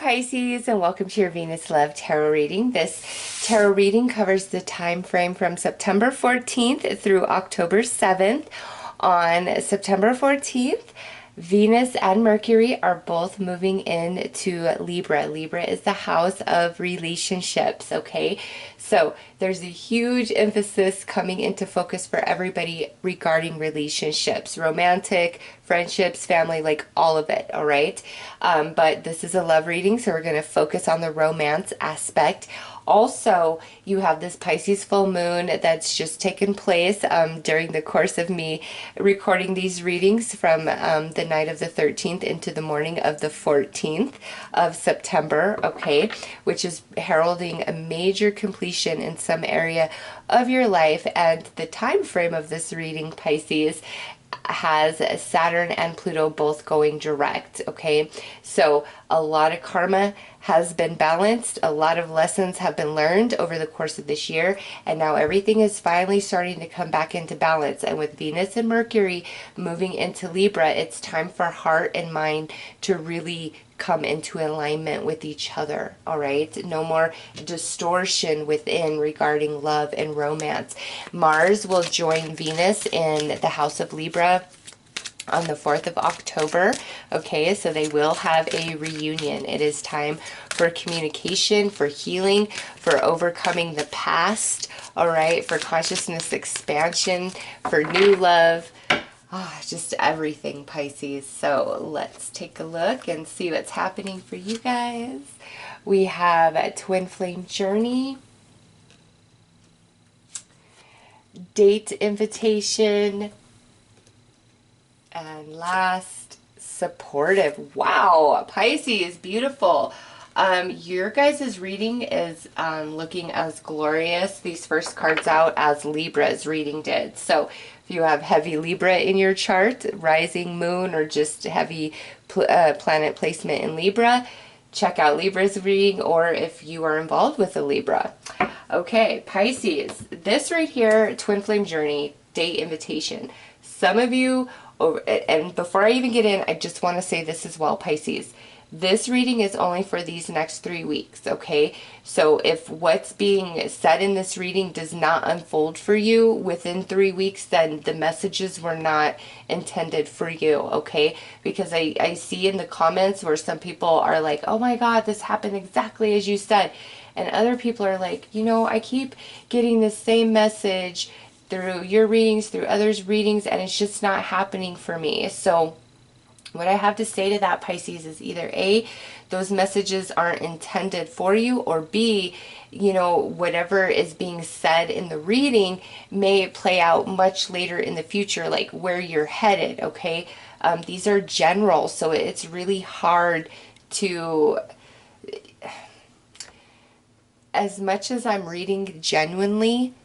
Pisces, and welcome to your Venus Love Tarot reading. This tarot reading covers the time frame from September 14th through October 7th. On September 14th, Venus and Mercury are both moving into Libra. Libra is the house of relationships, okay? So there's a huge emphasis coming into focus for everybody regarding relationships, romantic, friendships, family, like all of it, all right? But this is a love reading, so we're going to focus on the romance aspect. Also, you have this Pisces full moon that's just taken place during the course of me recording these readings from the night of the 13th into the morning of the 14th of September, okay, which is heralding a major completion in some area of your life. And the time frame of this reading, Pisces, has Saturn and Pluto both going direct, okay? So a lot of karma has been balanced, a lot of lessons have been learned over the course of this year, and now everything is finally starting to come back into balance. And with Venus and Mercury moving into Libra, it's time for heart and mind to really come into alignment with each other, all right? No more distortion within regarding love and romance. Mars will join Venus in the house of Libra on the 4th of October, okay? So they will have a reunion. It is time for communication, for healing, for overcoming the past, all right? For consciousness expansion, for new love. Just everything, Pisces. So let's take a look and see what's happening for you guys. We have a twin flame journey, date invitation, and last, supportive. Wow, Pisces, beautiful. Your guys' reading is looking as glorious, these first cards out, as Libra's reading did. So if you have heavy Libra in your chart, rising moon, or just heavy planet placement in Libra, check out Libra's reading, or if you are involved with a Libra. Okay, Pisces, this right here, twin flame journey, date invitation. Some of you, and before I even get in, I just want to say this as well, Pisces. This reading is only for these next 3 weeks, okay? So if what's being said in this reading does not unfold for you within 3 weeks, then the messages were not intended for you, okay? Because I see in the comments where some people are like, oh my God, this happened exactly as you said. And other people are like, you know, I keep getting the same message through your readings, through others' readings, and it's just not happening for me. So what I have to say to that, Pisces, is either A, those messages aren't intended for you, or B, you know, whatever is being said in the reading may play out much later in the future, like where you're headed, okay? These are general, so it's really hard to, as much as I'm reading genuinely,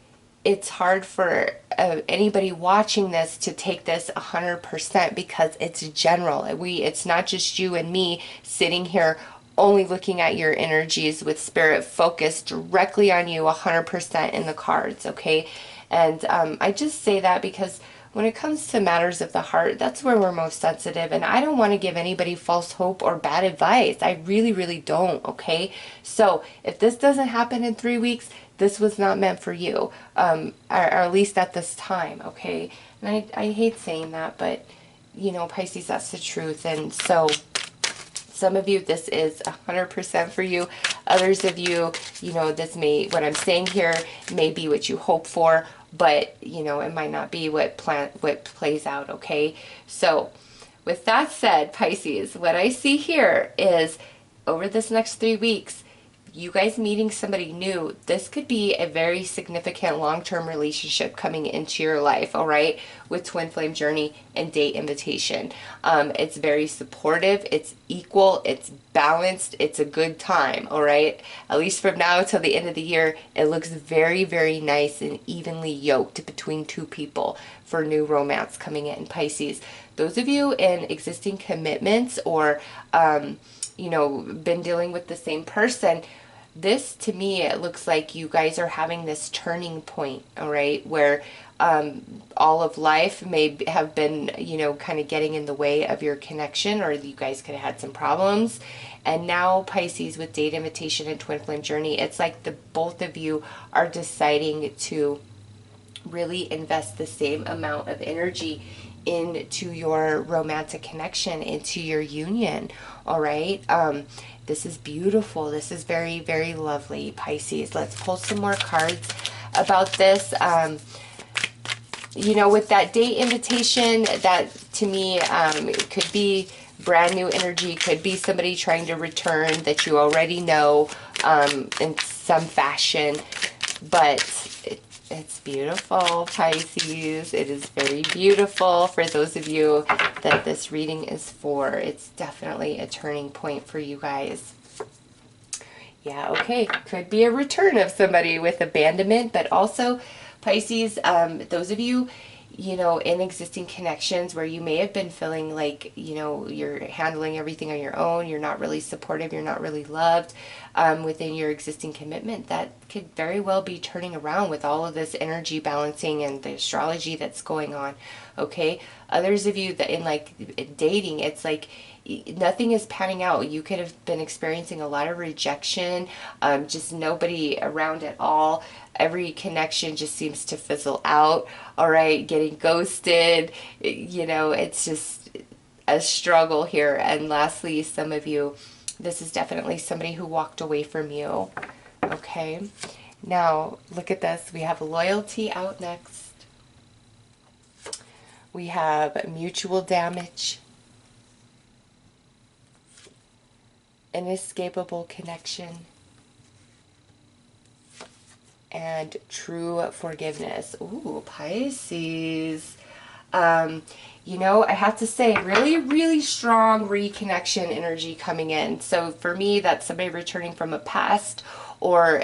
it's hard for anybody watching this to take this 100% because it's general. It's not just you and me sitting here only looking at your energies with spirit focused directly on you 100% in the cards, okay? And I just say that because when it comes to matters of the heart, that's where we're most sensitive, and I don't want to give anybody false hope or bad advice. I really, really don't, okay? So if this doesn't happen in 3 weeks, this was not meant for you, or at least at this time, okay? And I hate saying that, but, you know, Pisces, that's the truth. And so some of you, this is 100% for you. Others of you, you know, this may, what I'm saying here may be what you hope for, but, you know, it might not be what plays out, okay? So with that said, Pisces, what I see here is over this next 3 weeks, you guys meeting somebody new, this could be a very significant long-term relationship coming into your life, all right, with twin flame journey and date invitation. It's very supportive, it's equal, it's balanced, it's a good time, all right? At least from now till the end of the year, it looks very, very nice and evenly yoked between two people for new romance coming in, Pisces. Those of you in existing commitments or you know, been dealing with the same person, this to me, it looks like you guys are having this turning point, all right, where all of life may have been, you know, kind of getting in the way of your connection, or you guys could have had some problems, And now Pisces with date invitation and twin flame journey, it's like the both of you are deciding to really invest the same amount of energy into your romantic connection, into your union. All right. This is beautiful. This is very, very lovely, Pisces. Let's pull some more cards about this. You know, with that date invitation, that to me could be brand new energy, could be somebody trying to return that you already know in some fashion, but it's beautiful, Pisces. It is very beautiful for those of you that this reading is for. It's definitely a turning point for you guys. Yeah, okay. Could be a return of somebody with abandonment, but also Pisces, those of you, you know, in existing connections where you may have been feeling like, you know, you're handling everything on your own, you're not really supportive, you're not really loved within your existing commitment, that could very well be turning around with all of this energy balancing and the astrology that's going on, okay? Others of you that in like dating, it's like nothing is panning out. You could have been experiencing a lot of rejection, just nobody around at all. Every connection just seems to fizzle out, all right, getting ghosted, you know, it's just a struggle here. And lastly, some of you, this is definitely somebody who walked away from you, okay? Now, look at this. We have loyalty out next. We have mutual damage, inescapable connection, and true forgiveness. Ooh, Pisces. You know, I have to say, really, really strong reconnection energy coming in. So for me, that's somebody returning from a past, or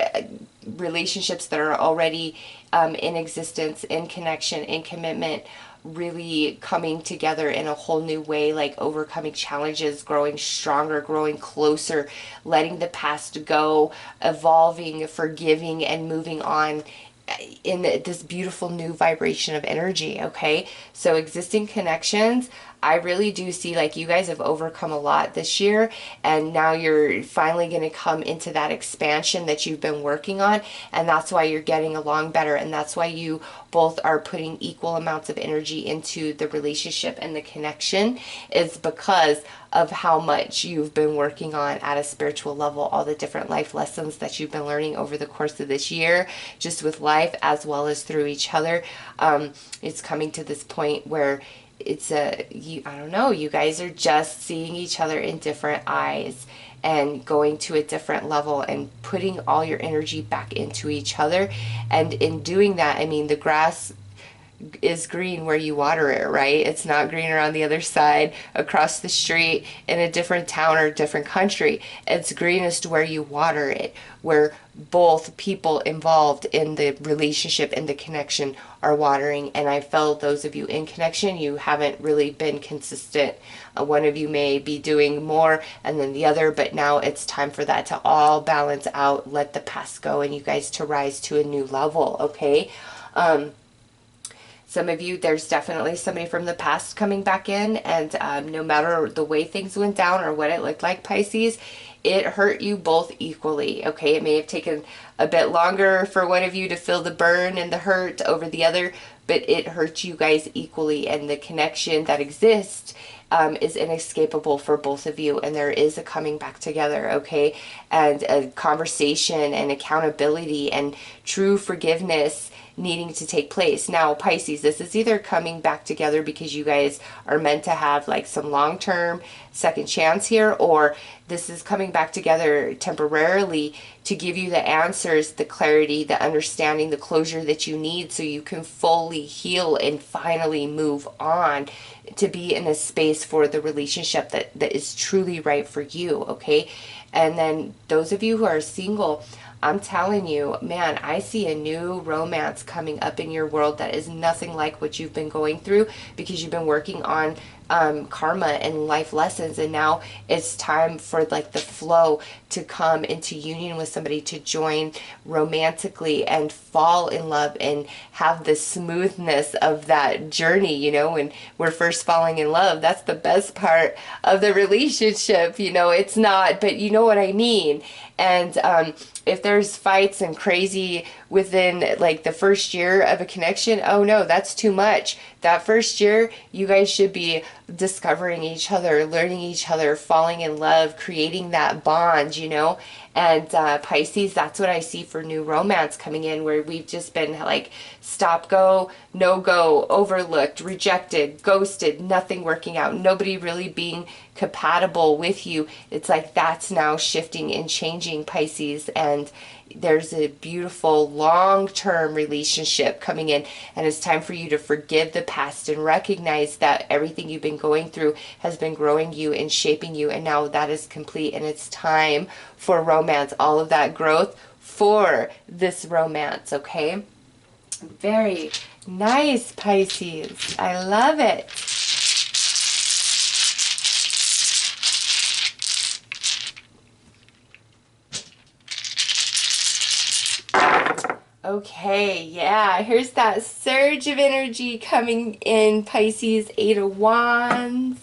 relationships that are already in existence, in connection, in commitment, really coming together in a whole new way, like overcoming challenges, growing stronger, growing closer, letting the past go, evolving, forgiving, and moving on in this beautiful new vibration of energy, okay? So existing connections, I really do see like you guys have overcome a lot this year, and now you're finally going to come into that expansion that you've been working on, and that's why you're getting along better, and that's why you both are putting equal amounts of energy into the relationship and the connection, is because of how much you've been working on at a spiritual level, all the different life lessons that you've been learning over the course of this year, just with life as well as through each other. It's coming to this point where it's I don't know, you guys are just seeing each other in different eyes and going to a different level and putting all your energy back into each other. And in doing that, I mean, the grass is green where you water it, right? It's not greener on the other side, across the street, in a different town or different country. It's greenest where you water it, where both people involved in the relationship and the connection are watering. And I felt those of you in connection, you haven't really been consistent. One of you may be doing more and then the other, but now it's time for that to all balance out, let the past go, and you guys to rise to a new level, okay? Some of you, there's definitely somebody from the past coming back in, and no matter the way things went down or what it looked like, Pisces, it hurt you both equally, okay? It may have taken a bit longer for one of you to feel the burn and the hurt over the other, but it hurt you guys equally, and the connection that exists is inescapable for both of you, and there is a coming back together, okay? And a conversation and accountability and true forgiveness needing to take place. Now, Pisces, this is either coming back together because you guys are meant to have like some long-term second chance here, or this is coming back together temporarily to give you the answers, the clarity, the understanding, the closure that you need so you can fully heal and finally move on to be in a space for the relationship that is truly right for you, okay? And then those of you who are single, I'm telling you, man, I see a new romance coming up in your world that is nothing like what you've been going through, because you've been working on karma and life lessons, and now it's time for like the flow to come into union with somebody, to join romantically and fall in love and have the smoothness of that journey. You know, when we're first falling in love, that's the best part of the relationship. You know, it's not, but you know what I mean. And if there's fights and crazy within like the first year of a connection, oh no, that's too much. That first year, you guys should be discovering each other, learning each other, falling in love, creating that bond, you know. And Pisces, that's what I see for new romance coming in, where we've just been like stop, go, no go, overlooked, rejected, ghosted, nothing working out, nobody really being compatible with you. It's like that's now shifting and changing, Pisces, and there's a beautiful long-term relationship coming in, and it's time for you to forgive the past and recognize that everything you've been going through has been growing you and shaping you, and now that is complete, and it's time for romance, all of that growth for this romance. Okay, very nice, Pisces. I love it. Okay, yeah, here's that surge of energy coming in, Pisces, 8 of Wands.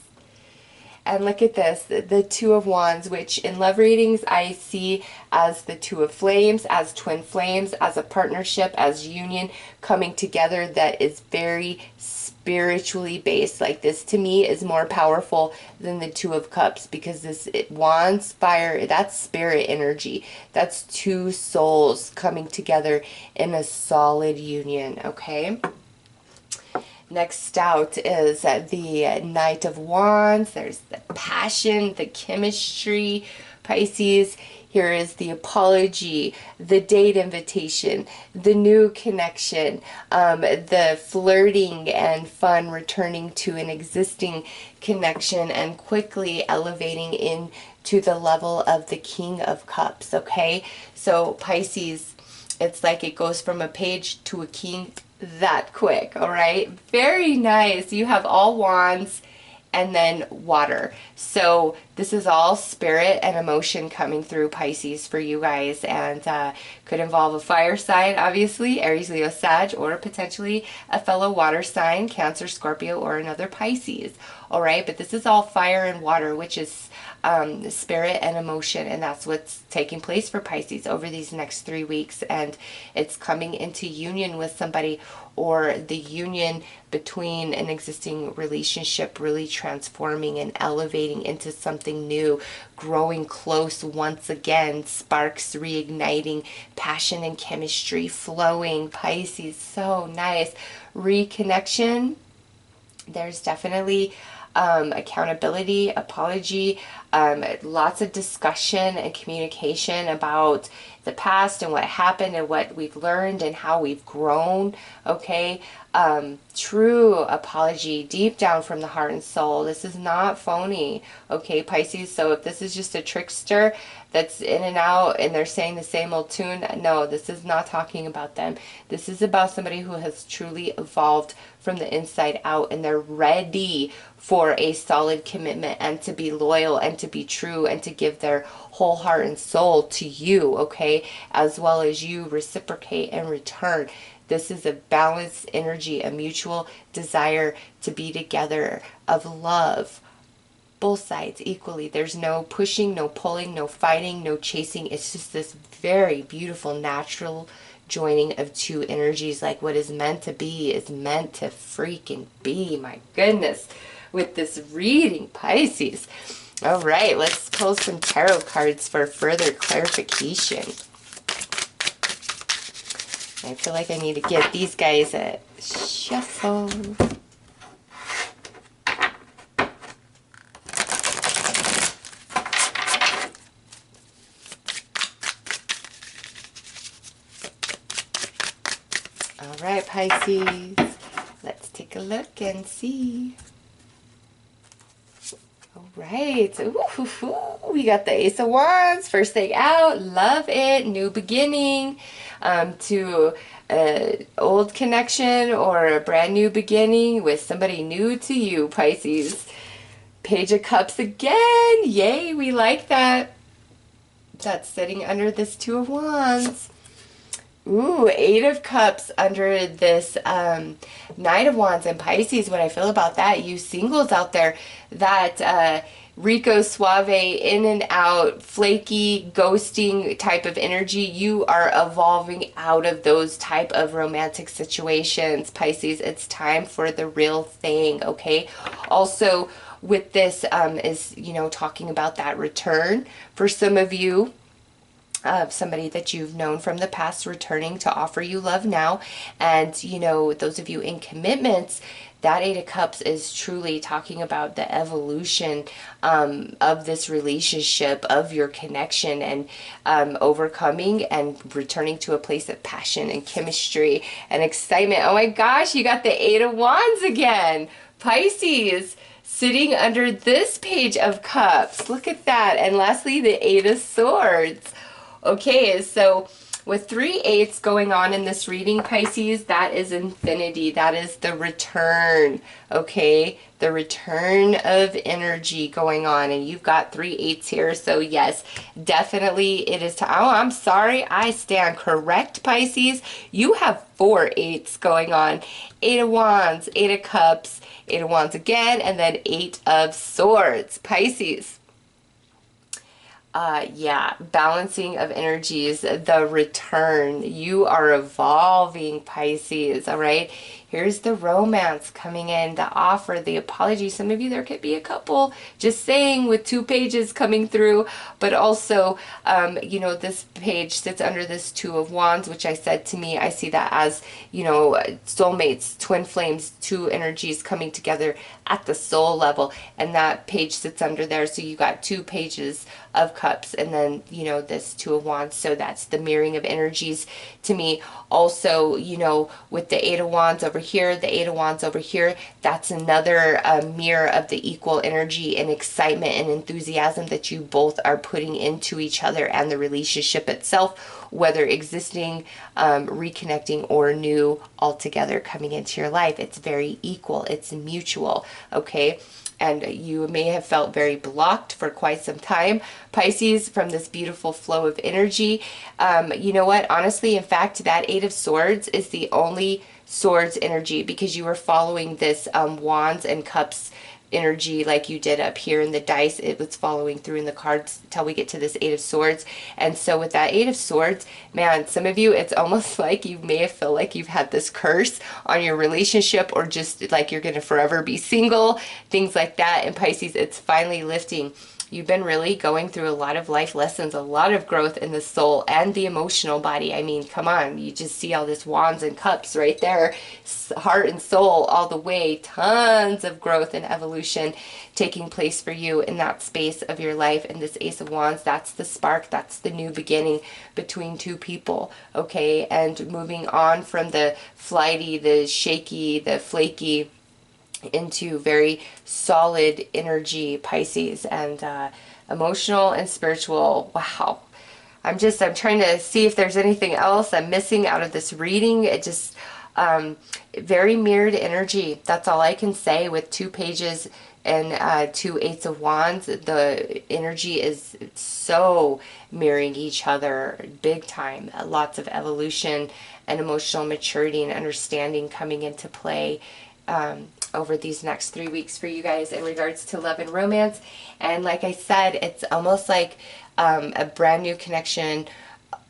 And look at this, the Two of Wands, which in love readings I see as the Two of Flames, as twin flames, as a partnership, as union coming together that is very spiritually based. Like this to me is more powerful than the Two of Cups, because this Wands fire, that's spirit energy. That's two souls coming together in a solid union, okay? Next out is the Knight of Wands. There's the passion, the chemistry, Pisces. Here is the apology, the date invitation, the new connection, the flirting and fun returning to an existing connection and quickly elevating into the level of the King of Cups, okay? So Pisces, it's like it goes from a page to a king that quick, all right? Very nice. You have all wands and then water. So this is all spirit and emotion coming through, Pisces, for you guys, and could involve a fire sign, obviously, Aries, Leo, Sag, or potentially a fellow water sign, Cancer, Scorpio, or another Pisces, all right? But this is all fire and water, which is spirit and emotion, and that's what's taking place for Pisces over these next 3 weeks, and it's coming into union with somebody, or the union between an existing relationship really transforming and elevating into something new, growing close once again, sparks reigniting, passion and chemistry flowing, Pisces, so nice. Reconnection, there's definitely accountability, apology, lots of discussion and communication about the past and what happened and what we've learned and how we've grown, okay? True apology deep down from the heart and soul. This is not phony, okay, Pisces? So if this is just a trickster that's in and out and they're saying the same old tune, no, this is not talking about them. This is about somebody who has truly evolved from the inside out, and they're ready for a solid commitment and to be loyal and to be true and to give their whole heart and soul to you, okay, as well as you reciprocate and return. This is a balanced energy, a mutual desire to be together, of love, both sides equally. There's no pushing, no pulling, no fighting, no chasing. It's just this very beautiful, natural joining of two energies. Like what is meant to be is meant to freaking be. My goodness, with this reading, Pisces. All right, let's pull some tarot cards for further clarification. I feel like I need to give these guys a shuffle. All right, Pisces, let's take a look and see. Oh right. Ooh, we got the Ace of Wands. First thing out. Love it. New beginning. To an old connection or a brand new beginning with somebody new to you, Pisces. Page of Cups again. Yay, we like that. That's sitting under this Two of Wands. Ooh, Eight of Cups under this Knight of Wands and Pisces. What I feel about that, you singles out there, that Rico Suave, in and out, flaky, ghosting type of energy, you are evolving out of those type of romantic situations, Pisces. It's time for the real thing, okay? Also, with this is, you know, talking about that return for some of you, of somebody that you've known from the past returning to offer you love now. And, you know, those of you in commitments, that Eight of Cups is truly talking about the evolution of this relationship, of your connection, and overcoming and returning to a place of passion and chemistry and excitement. Oh my gosh, you got the Eight of Wands again. Pisces, sitting under this Page of Cups. Look at that. And lastly, the Eight of Swords. Okay, so with 3 eights going on in this reading, Pisces, that is infinity. That is the return, okay? The return of energy going on. And you've got 3 eights here. So yes, definitely it is time. Oh, I'm sorry. I stand correct, Pisces. You have 4 eights going on. Eight of Wands, Eight of Cups, Eight of Wands again, and then Eight of Swords. Pisces. Yeah, balancing of energies, the return. You are evolving, Pisces, all right? Here's the romance coming in, the offer, the apology. Some of you, there could be a couple, just saying, with 2 pages coming through, but also, you know, this page sits under this Two of Wands, which I said, to me, I see that as, you know, soulmates, twin flames, 2 energies coming together at the soul level, and that page sits under there. So you got 2 pages of Cups, and then, you know, this Two of Wands. So that's the mirroring of energies to me. Also, you know, with the Eight of Wands over here, the Eight of Wands over here, that's another mirror of the equal energy and excitement and enthusiasm that you both are putting into each other and the relationship itself, whether existing, reconnecting, or new altogether coming into your life. It's very equal. It's mutual, okay? And you may have felt very blocked for quite some time, Pisces, from this beautiful flow of energy. You know what? Honestly, in fact, that Eight of Swords is the only Swords energy, because you were following this Wands and Cups energy like you did up here in the dice. It was following through in the cards till we get to this Eight of Swords. And so with that Eight of Swords, man, some of you, it's almost like you may have felt like you've had this curse on your relationship, or just like you're going to forever be single, things like that. And Pisces, it's finally lifting. You've been really going through a lot of life lessons, a lot of growth in the soul and the emotional body. I mean, come on, you just see all this Wands and Cups right there, heart and soul all the way. Tons of growth and evolution taking place for you in that space of your life. And this Ace of Wands, that's the spark, that's the new beginning between 2 people, okay? And moving on from the flighty, the shaky, the flaky, into very solid energy, Pisces, and emotional and spiritual. Wow. I'm trying to see if there's anything else I'm missing out of this reading. It just, very mirrored energy. That's all I can say with 2 pages and 2 Eights of Wands. The energy is so mirroring each other big time. Lots of evolution and emotional maturity and understanding coming into play over these next 3 weeks for you guys in regards to love and romance. And like I said, it's almost like a brand new connection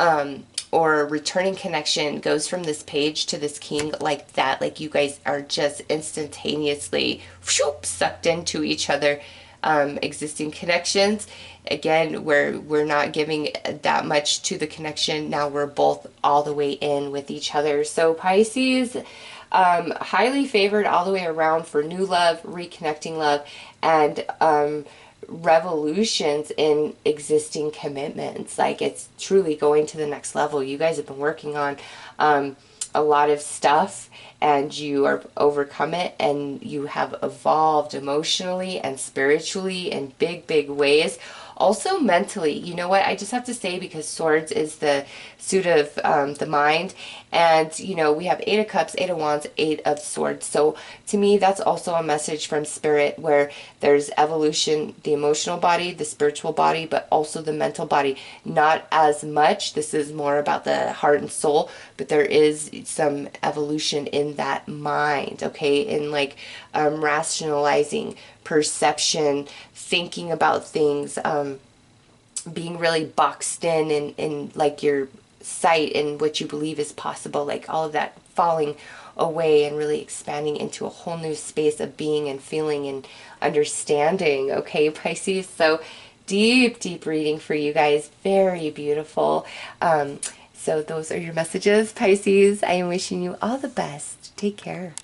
or a returning connection goes from this page to this king like that. Like you guys are just instantaneously whoop, sucked into each other. Existing connections, again, where we're not giving that much to the connection, now we're both all the way in with each other. So Pisces, highly favored all the way around for new love, reconnecting love, and revolutions in existing commitments. Like, it's truly going to the next level. You guys have been working on a lot of stuff and you are overcome it, and you have evolved emotionally and spiritually in big, big ways. Also mentally, you know what, I just have to say, because swords is the suit of the mind, and you know, we have 8 of Cups, 8 of Wands, 8 of Swords. So to me, that's also a message from Spirit, where there's evolution, the emotional body, the spiritual body, but also the mental body. Not as much, this is more about the heart and soul, but there is some evolution in that mind, okay, in like rationalizing, perception, thinking about things, being really boxed in like your sight and what you believe is possible, like all of that falling away and really expanding into a whole new space of being and feeling and understanding, okay, Pisces? So deep, deep reading for you guys. Very beautiful. So those are your messages, Pisces. I am wishing you all the best. Take care.